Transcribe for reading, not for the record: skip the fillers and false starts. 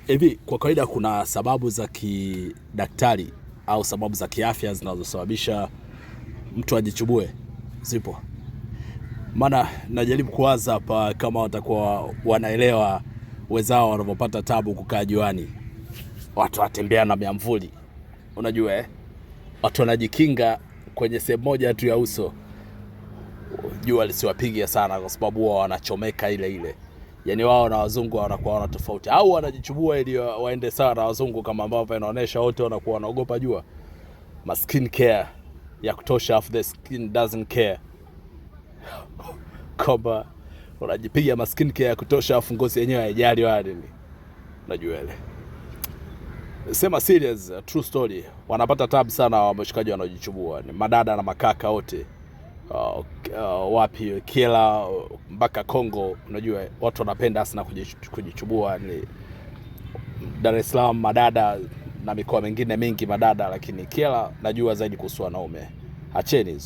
Hivi kwa kawaida kuna sababu za kidaktari au sababu za kiafya zinazosababisha mtu ajichubue? Zipo. Maana najaribu kuwaza hapa kama watakuwa wanaelewa wenzao wanavyopata tabu kukaa juani. Watu watembea na miamvuli. Unajua watu wanajikinga kwenye sehemu moja tu ya uso. Jua lisiwapigia sana kwa sababu wao wanachomeka ile. Yaani wao na wazungu wanakuwa wana tofauti, au wanajichubua ili waende sawa na wazungu kama ambavyo inaonyesha wote wanakuwa wanaogopa jua. Ma skin care ya kutosha, after the skin doesn't care. Kwamba unajipiga ma skin care ya kutosha afu ngozi yenyewe haijali wale. Unajua ile. Sema serious, true story. Wanapata tabu sana wameshikaji wanaojichubua. Ni madada na makaka wote. Wapi Kila mpaka Kongo, unajua watu wanapenda sana kujichubua. Ni Dar es Salaam madada na mikoa mingine mingi madada, lakini Kila najua zaidi kuhusu wanaume. Acheni hizo.